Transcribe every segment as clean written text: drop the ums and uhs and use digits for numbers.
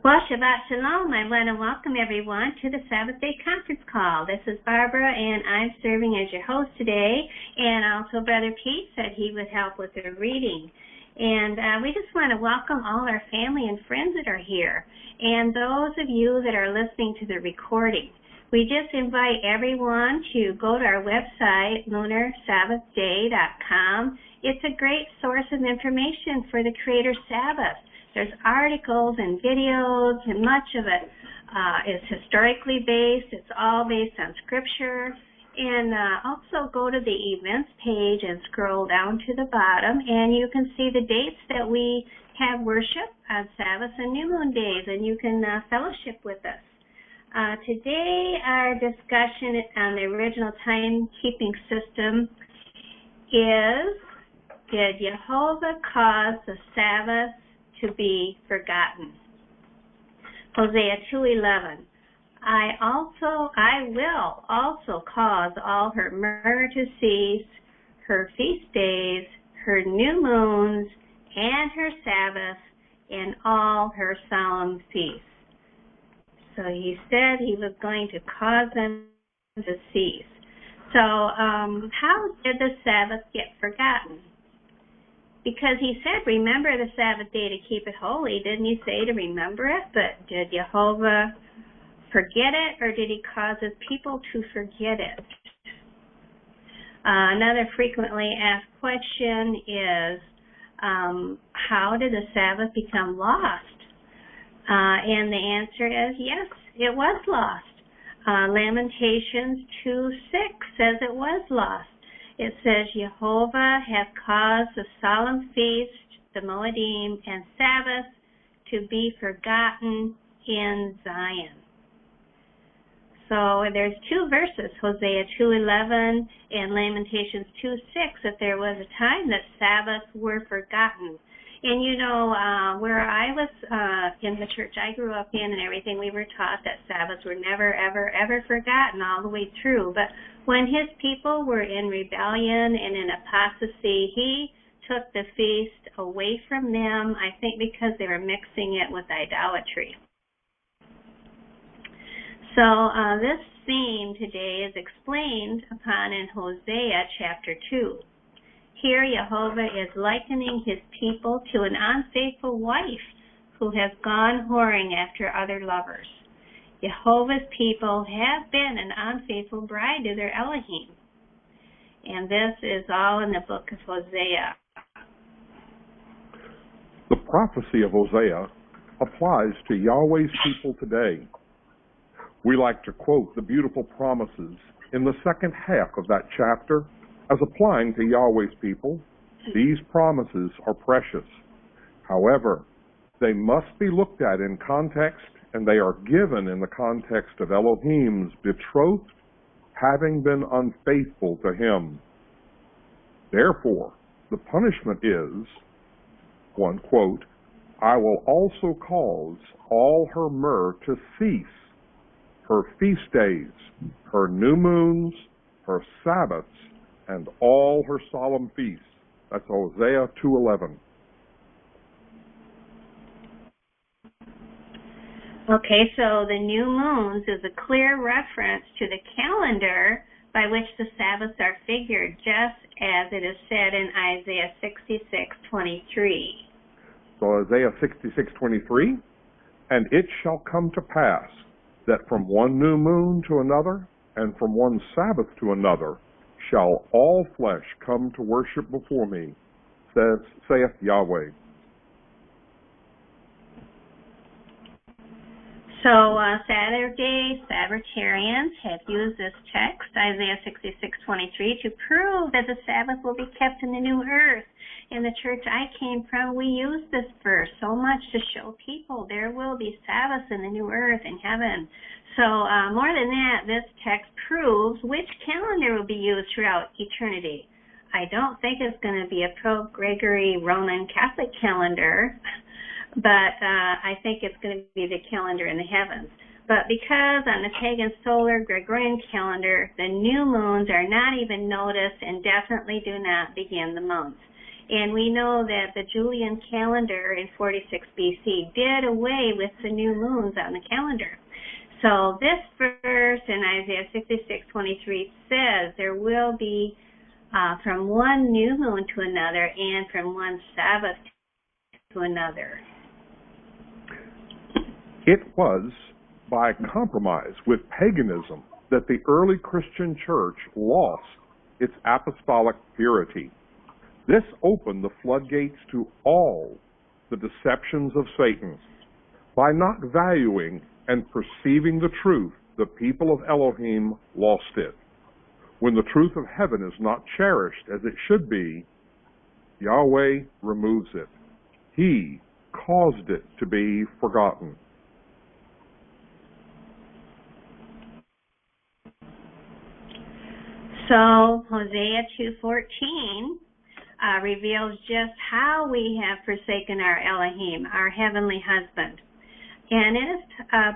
Well, Shabbat Shalom. I want to welcome everyone to the Sabbath Day Conference Call. This is Barbara, and I'm serving as your host today. And also Brother Pete said he would help with the reading. And we just want to welcome all our family and friends that are here, and those of you that are listening to the recording. We just invite everyone to go to our website, lunarsabbathday.com. It's a great source of information for the Creator Sabbath. There's articles and videos, and much of it is historically based. It's all based on Scripture. And also go to the events page and scroll down to the bottom, and you can see the dates that we have worship on Sabbath and New Moon days, and you can fellowship with us. Today, our discussion on the original timekeeping system is, did Jehovah cause the Sabbath to be forgotten? Hosea 2:11. I will also cause all her myrrh to cease, her feast days, her new moons, and her Sabbath, and all her solemn feasts. So he said he was going to cause them to cease. So how did the Sabbath get forgotten? Because he said, remember the Sabbath day to keep it holy. Didn't he say to remember it? But did Jehovah forget it, or did he cause his people to forget it? Another frequently asked question is, how did the Sabbath become lost? And the answer is yes, it was lost. Lamentations 2:6 says it was lost. It says, Jehovah hath caused the solemn feast, the Moedim, and Sabbath to be forgotten in Zion. So there's two verses, Hosea 2:11 and Lamentations 2:6, that there was a time that Sabbaths were forgotten. And you know, where I was in the church I grew up in and everything, we were taught that Sabbaths were never, ever, ever forgotten all the way through. But when his people were in rebellion and in apostasy, he took the feast away from them, I think because they were mixing it with idolatry. So this theme today is explained upon in Hosea chapter 2. Here Jehovah is likening his people to an unfaithful wife who has gone whoring after other lovers. Jehovah's people have been an unfaithful bride to their Elohim. And this is all in the book of Hosea. The prophecy of Hosea applies to Yahweh's people today. We like to quote the beautiful promises in the second half of that chapter as applying to Yahweh's people. These promises are precious. However, they must be looked at in context, and they are given in the context of Elohim's betrothed having been unfaithful to him. Therefore, the punishment is, one quote, I will also cause all her myrrh to cease, her feast days, her new moons, her Sabbaths, and all her solemn feasts. That's Hosea 2:11. Okay, so the new moons is a clear reference to the calendar by which the Sabbaths are figured, just as it is said in Isaiah 66:23. So Isaiah 66:23, and it shall come to pass that from one new moon to another, and from one Sabbath to another, shall all flesh come to worship before me, saith Yahweh. So Saturday Sabbatarians have used this text, Isaiah 66:23, to prove that the Sabbath will be kept in the new earth. In the church I came from, we used this verse so much to show people there will be Sabbaths in the new earth in heaven. So more than that, this text proves which calendar will be used throughout eternity. I don't think it's going to be a pro-Gregory Roman Catholic calendar, but I think it's going to be the calendar in the heavens. But because on the pagan solar Gregorian calendar, the new moons are not even noticed and definitely do not begin the month. And we know that the Julian calendar in 46 BC did away with the new moons on the calendar. So this verse in Isaiah 66:23 says there will be from one new moon to another and from one Sabbath to another. It was by compromise with paganism that the early Christian church lost its apostolic purity. This opened the floodgates to all the deceptions of Satan. By not valuing and perceiving the truth, the people of Elohim lost it. When the truth of heaven is not cherished as it should be, Yahweh removes it. He caused it to be forgotten. So Hosea 2:14 reveals just how we have forsaken our Elohim, our heavenly husband. And it is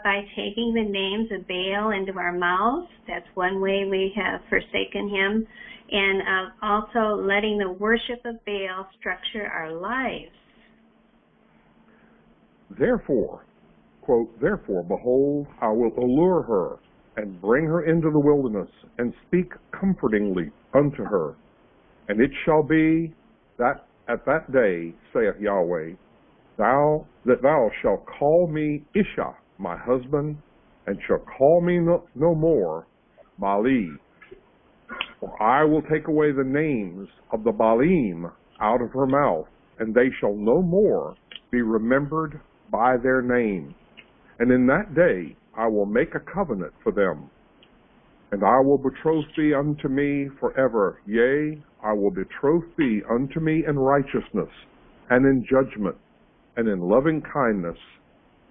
by taking the names of Baal into our mouths. That's one way we have forsaken him. And also letting the worship of Baal structure our lives. Therefore, quote, therefore, behold, I will allure her and bring her into the wilderness and speak comfortingly unto her. And it shall be that at that day, saith Yahweh, thou shalt call me Isha, my husband, and shalt call me no more Bali. For I will take away the names of the Baalim out of her mouth, and they shall no more be remembered by their name. And in that day I will make a covenant for them, and I will betroth thee unto me forever. Yea, I will betroth thee unto me in righteousness, and in judgment, and in loving kindness,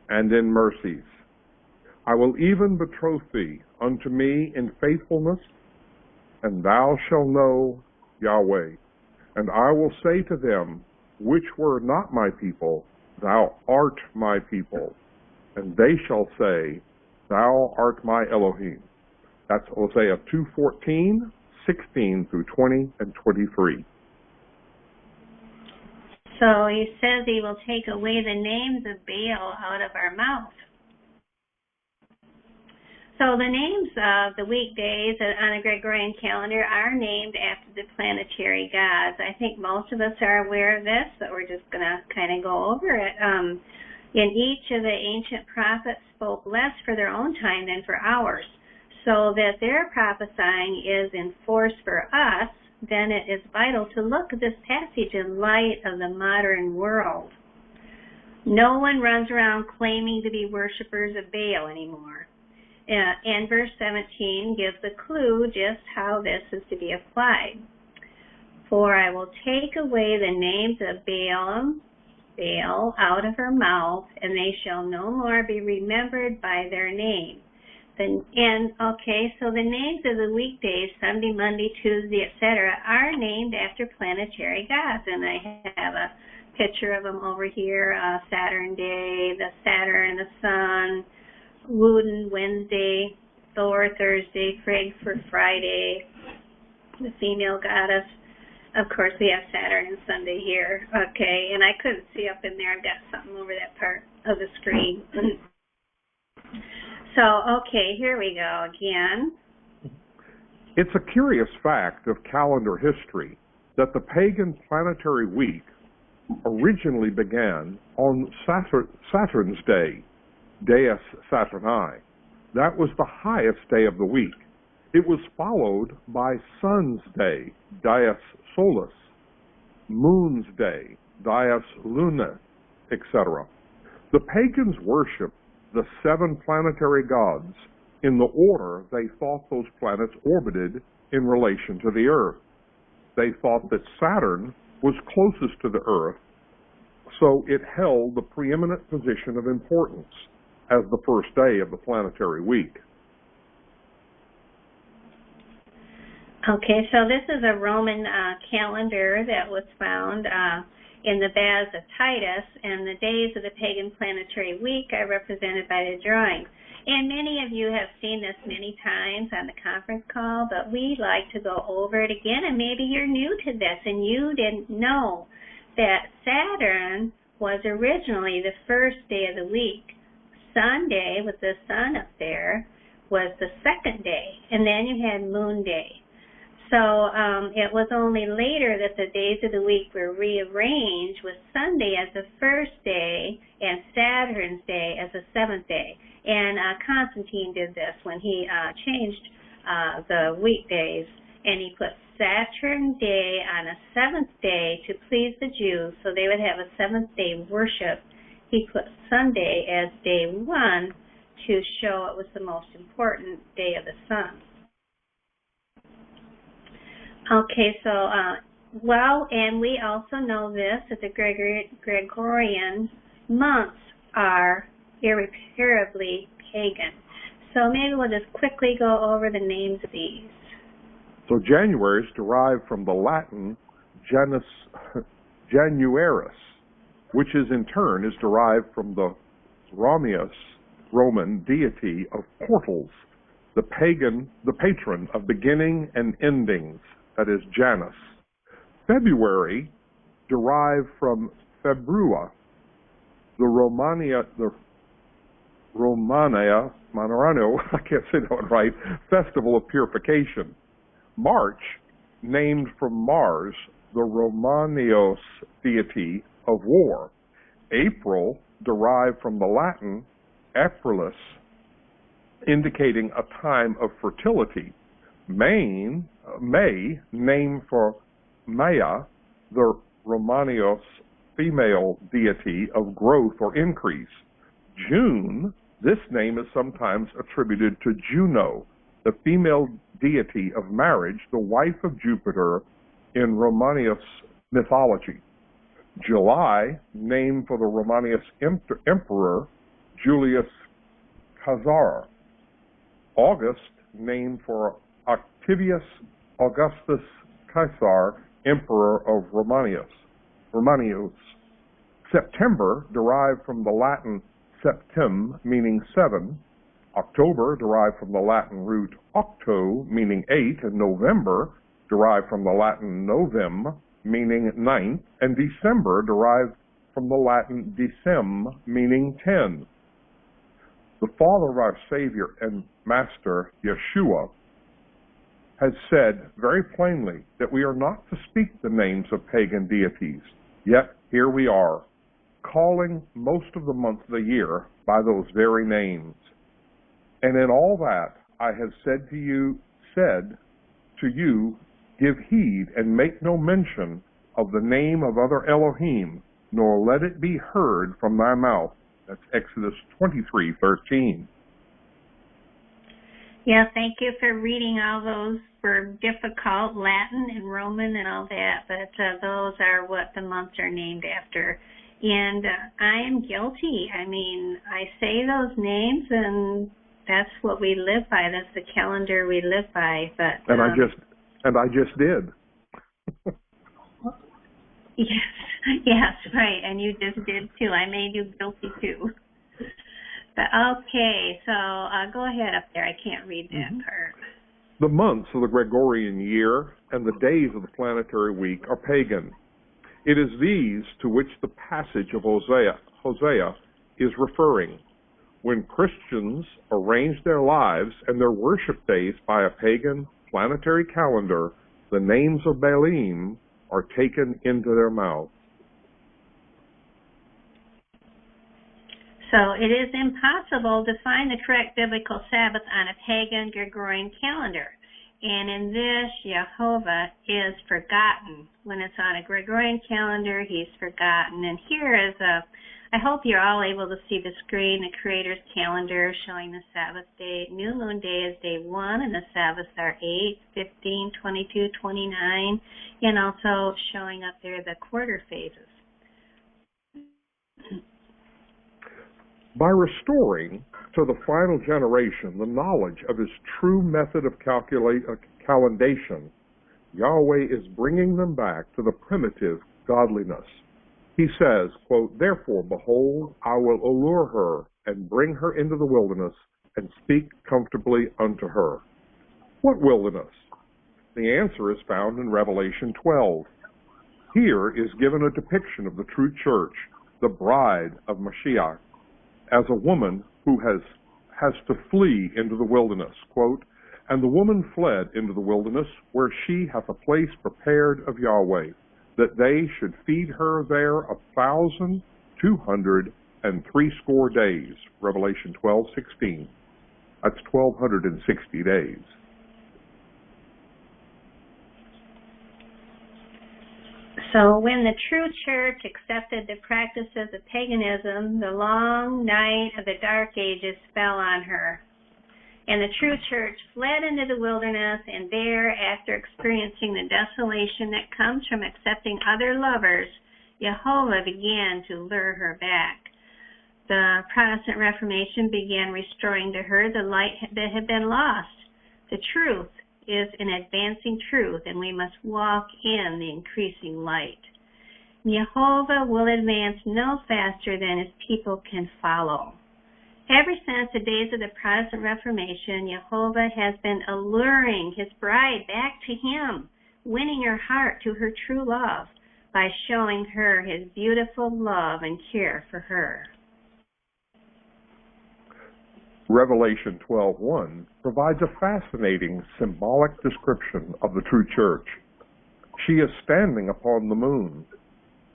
and in mercies. I will even betroth thee unto me in faithfulness, and thou shalt know Yahweh. And I will say to them, which were not my people, thou art my people. And they shall say, thou art my Elohim. That's Hosea 2:14, 16 through 20 and 23. So he says he will take away the names of Baal out of our mouth. So the names of the weekdays on the Gregorian calendar are named after the planetary gods. I think most of us are aware of this, but we're just going to kind of go over it. In each of the ancient prophets spoke less for their own time than for ours, so that their prophesying is in force for us. Then it is vital to look at this passage in light of the modern world. No one runs around claiming to be worshipers of Baal anymore. And verse 17 gives the clue just how this is to be applied. For I will take away the names of Baal out of her mouth, and they shall no more be remembered by their name. So the names of the weekdays, Sunday, Monday, Tuesday, etc., are named after planetary gods. And I have a picture of them over here, Saturn Day, the Saturn, the Sun, Woden Wednesday, Thor Thursday, Frigg for Friday, the female goddess. Of course, we have Saturn and Sunday here. Okay, and I couldn't see up in there. I've got something over that part of the screen. So, okay, here we go again. It's a curious fact of calendar history that the pagan planetary week originally began on Saturn's day, Deus Saturni. That was the highest day of the week. It was followed by Sun's day, Dies Solis, Moon's day, Dies Luna, etc. The pagans worshiped the 7 planetary gods in the order they thought those planets orbited in relation to the Earth. They thought that Saturn was closest to the Earth, so it held the preeminent position of importance as the first day of the planetary week. Okay, so this is a Roman calendar that was found in the Baths of Titus, and the days of the pagan planetary week are represented by the drawings. And many of you have seen this many times on the conference call, but we like to go over it again, and maybe you're new to this and you didn't know that Saturn was originally the first day of the week. Sunday, with the sun up there, was the second day, and then you had Moon Day. So it was only later that the days of the week were rearranged, with Sunday as the first day and Saturn's day as the seventh day. And Constantine did this when he changed the weekdays, and he put Saturn day on a seventh day to please the Jews, so they would have a seventh day worship. He put Sunday as day one to show it was the most important day of the sun. Okay, so, and we also know this, that the Gregorian months are irreparably pagan. So maybe we'll just quickly go over the names of these. So January is derived from the Latin Januaris, which is in turn is derived from the Roman deity of portals, the patron of beginning and endings, that is Janus. February derived from Februa, the Romania, I can't say that one right, festival of purification. March, named from Mars, the Romanios deity of war. April, derived from the Latin Aprilis, indicating a time of fertility. May, named for Maya, the Romanios female deity of growth or increase. June, this name is sometimes attributed to Juno, the female deity of marriage, the wife of Jupiter in Romanios mythology. July, named for the Romanios emperor Julius Caesar. August, named for Octavius Augustus Caesar, emperor of Romanios. September, derived from the Latin septem, meaning seven. October, derived from the Latin root octo, meaning eight. And November, derived from the Latin novem, meaning ninth. And December, derived from the Latin decem, meaning 10. The Father of our Savior and Master, Yeshua, has said very plainly that we are not to speak the names of pagan deities. Yet here we are, calling most of the months of the year by those very names. And in all that I have said to you, give heed and make no mention of the name of other Elohim, nor let it be heard from thy mouth. That's Exodus 23:13. Yeah, thank you for reading. All those were difficult, Latin and Roman and all that, but those are what the months are named after. And I am guilty. I mean, I say those names, and that's what we live by. That's the calendar we live by. But and I just did. Yes, right. And you just did too. I made you guilty too. But okay, so go ahead up there. I can't read that part. The months of the Gregorian year and the days of the planetary week are pagan. It is these to which the passage of Hosea is referring. When Christians arrange their lives and their worship days by a pagan planetary calendar, the names of Baalim are taken into their mouths. So it is impossible to find the correct biblical Sabbath on a pagan Gregorian calendar. And in this, Jehovah is forgotten. When it's on a Gregorian calendar, he's forgotten. And here is I hope you're all able to see the screen, the Creator's calendar showing the Sabbath day. New Moon Day is day 1, and the Sabbaths are 8, 15, 22, 29, and also showing up there the quarter phases. By restoring to the final generation the knowledge of his true method of calendation, Yahweh is bringing them back to the primitive godliness. He says, quote, "Therefore, behold, I will allure her and bring her into the wilderness and speak comfortably unto her. What wilderness? The answer is found in Revelation 12. Here is given a depiction of the true church, the bride of Mashiach, as a woman who has to flee into the wilderness. Quote, "And the woman fled into the wilderness, where she hath a place prepared of Yahweh, that they should feed her there 1,260 days." Revelation 12:16. That's 1,260 days. So when the true church accepted the practices of paganism, the long night of the dark ages fell on her. And the true church fled into the wilderness, and there, after experiencing the desolation that comes from accepting other lovers, Jehovah began to lure her back. The Protestant Reformation began restoring to her the light that had been lost. The truth is an advancing truth, and we must walk in the increasing light. Jehovah will advance no faster than his people can follow. Ever since the days of the Protestant Reformation, Jehovah has been alluring his bride back to him, winning her heart to her true love by showing her his beautiful love and care for her. Revelation 12:1 provides a fascinating symbolic description of the true church. She is standing upon the moon.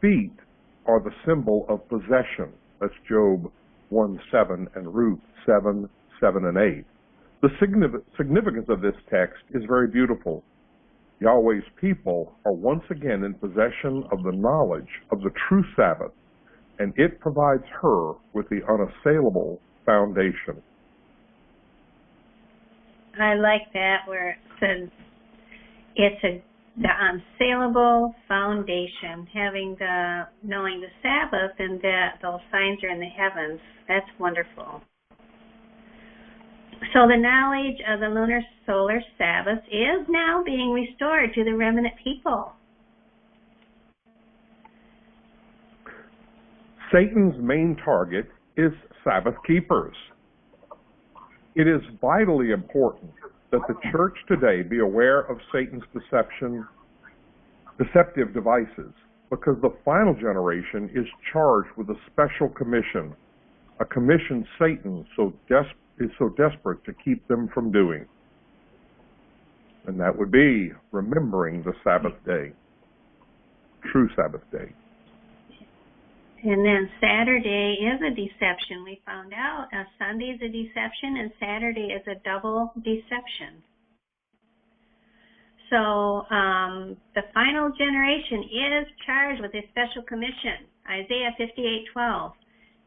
Feet are the symbol of possession. That's Job 1:7 and Ruth 7:7 and 8. The significance of this text is very beautiful. Yahweh's people are once again in possession of the knowledge of the true Sabbath, and it provides her with the unassailable foundation. I like that where it says it's the unsaleable foundation, knowing the Sabbath and that those signs are in the heavens. That's wonderful. So the knowledge of the lunar solar Sabbath is now being restored to the remnant people. Satan's main target is Sabbath keepers. It is vitally important that the church today be aware of Satan's deceptive devices, because the final generation is charged with a special commission, a commission Satan is so desperate to keep them from doing. And that would be remembering the Sabbath day, true Sabbath day. And then Saturday is a deception. We found out Sunday is a deception and Saturday is a double deception. So the final generation is charged with a special commission. Isaiah 58:12.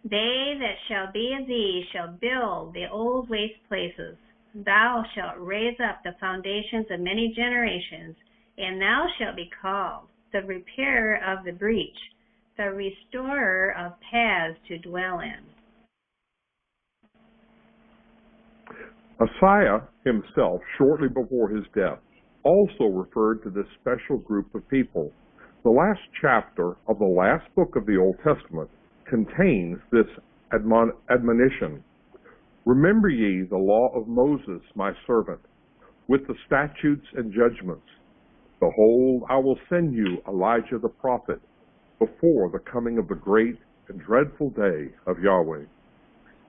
They that shall be of thee shall build the old waste places. Thou shalt raise up the foundations of many generations, and thou shalt be called the repairer of the breach, the restorer of paths to dwell in. Messiah himself, shortly before his death, also referred to this special group of people. The last chapter of the last book of the Old Testament contains this admonition. Remember ye the law of Moses, my servant, with the statutes and judgments. Behold, I will send you Elijah the prophet before the coming of the great and dreadful day of Yahweh.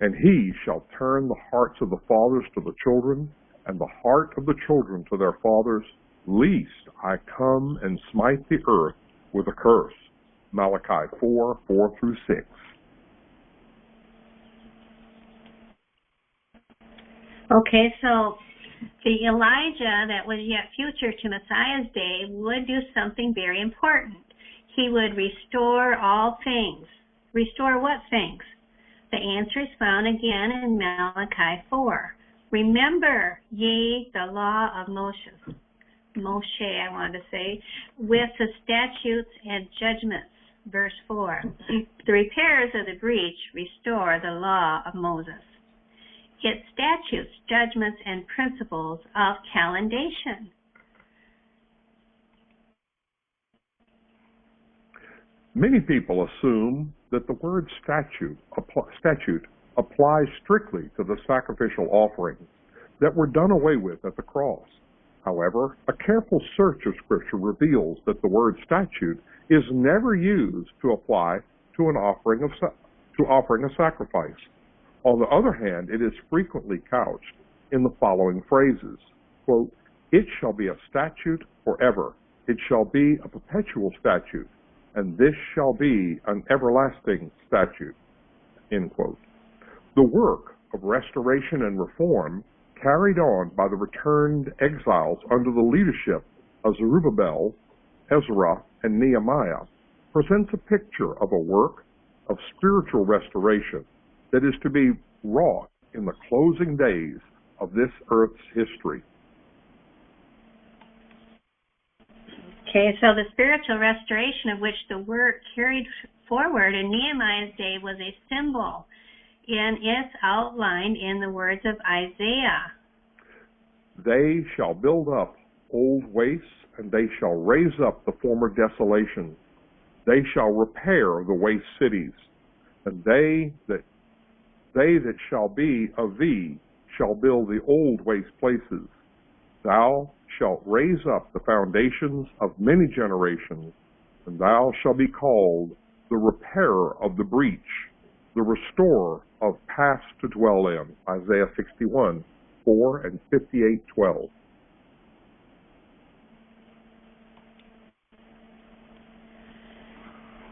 And he shall turn the hearts of the fathers to the children, and the heart of the children to their fathers, lest I come and smite the earth with a curse. Malachi 4:4-6. Okay, so the Elijah that was yet future to Messiah's day would do something very important. He would restore all things. Restore what things? The answer is found again in Malachi 4. Remember ye the law of Moshe, I wanted to say, with the statutes and judgments. Verse 4. The repairers of the breach restore the law of Moses. Its statutes, judgments, and principles of calendation. Many people assume that the word statute applies strictly to the sacrificial offerings that were done away with at the cross. However, a careful search of Scripture reveals that the word statute is never used to apply to offering a sacrifice. On the other hand, it is frequently couched in the following phrases, quote, "It shall be a statute forever. It shall be a perpetual statute, and this shall be an everlasting statute," end quote. The work of restoration and reform carried on by the returned exiles under the leadership of Zerubbabel, Ezra, and Nehemiah presents a picture of a work of spiritual restoration that is to be wrought in the closing days of this earth's history. Okay, so the spiritual restoration of which the work carried forward in Nehemiah's day was a symbol, and it's outlined in the words of Isaiah. They shall build up old wastes, and they shall raise up the former desolations. They shall repair the waste cities, and they that shall be of thee shall build the old waste places. Thou shalt raise up the foundations of many generations, and thou shalt be called the repairer of the breach, the restorer of paths to dwell in. Isaiah 61:4 and 58:12.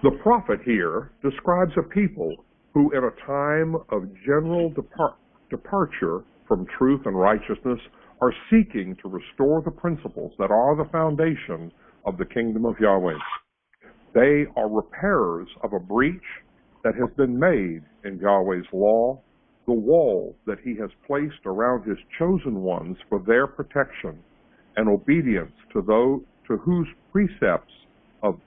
The prophet here describes a people who, in a time of general departure from truth and righteousness, are seeking to restore the principles that are the foundation of the kingdom of Yahweh. They are repairers of a breach that has been made in Yahweh's law, the wall that he has placed around his chosen ones for their protection and obedience to whose precepts of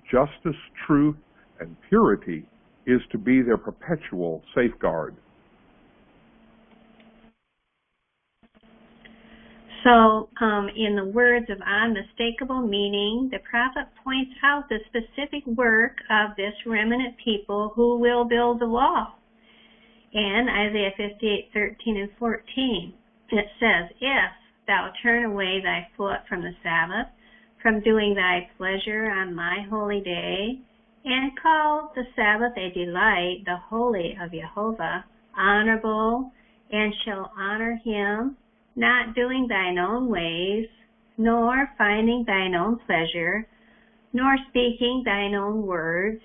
justice, truth, and purity is to be their perpetual safeguard. So, in the words of unmistakable meaning, the prophet points out the specific work of this remnant people who will build the wall. In Isaiah 58:13 and 14, it says, "If thou turn away thy foot from the Sabbath, from doing thy pleasure on my holy day, and call the Sabbath a delight, the holy of Jehovah, honorable, and shall honor him, not doing thine own ways, nor finding thine own pleasure, nor speaking thine own words,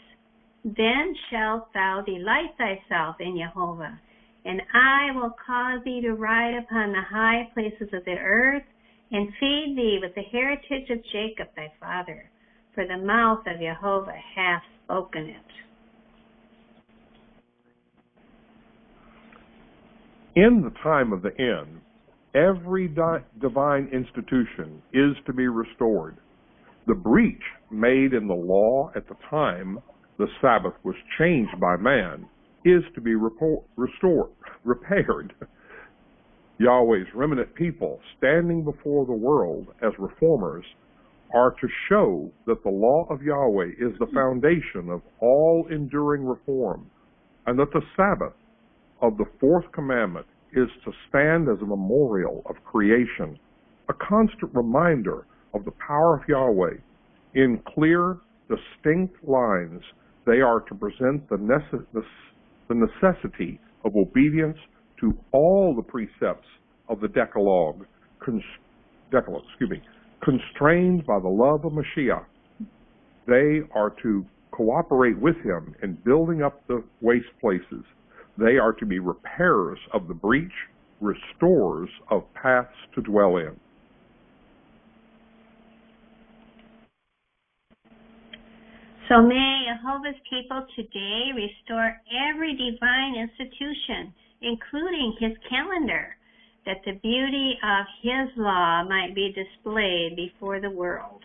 then shalt thou delight thyself in Jehovah, and I will cause thee to ride upon the high places of the earth, and feed thee with the heritage of Jacob thy father, for the mouth of Jehovah hath spoken it." In the time of the end, every divine institution is to be restored. The breach made in the law at the time the Sabbath was changed by man is to be repaired. Yahweh's remnant people standing before the world as reformers are to show that the law of Yahweh is the foundation of all enduring reform, and that the Sabbath of the fourth commandment is to stand as a memorial of creation, a constant reminder of the power of Yahweh. In clear, distinct lines, they are to present the necessity of obedience to all the precepts of the Decalogue, constrained by the love of Mashiach. They are to cooperate with him in building up the waste places. They are to be repairers of the breach, restorers of paths to dwell in. So may Jehovah's people today restore every divine institution, including his calendar, that the beauty of his law might be displayed before the world.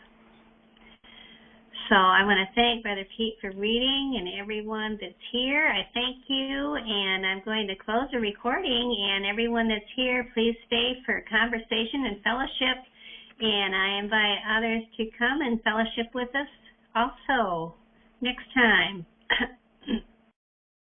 So I want to thank Brother Pete for reading, and everyone that's here, I thank you, and I'm going to close the recording, and everyone that's here, please stay for conversation and fellowship, and I invite others to come and fellowship with us also next time.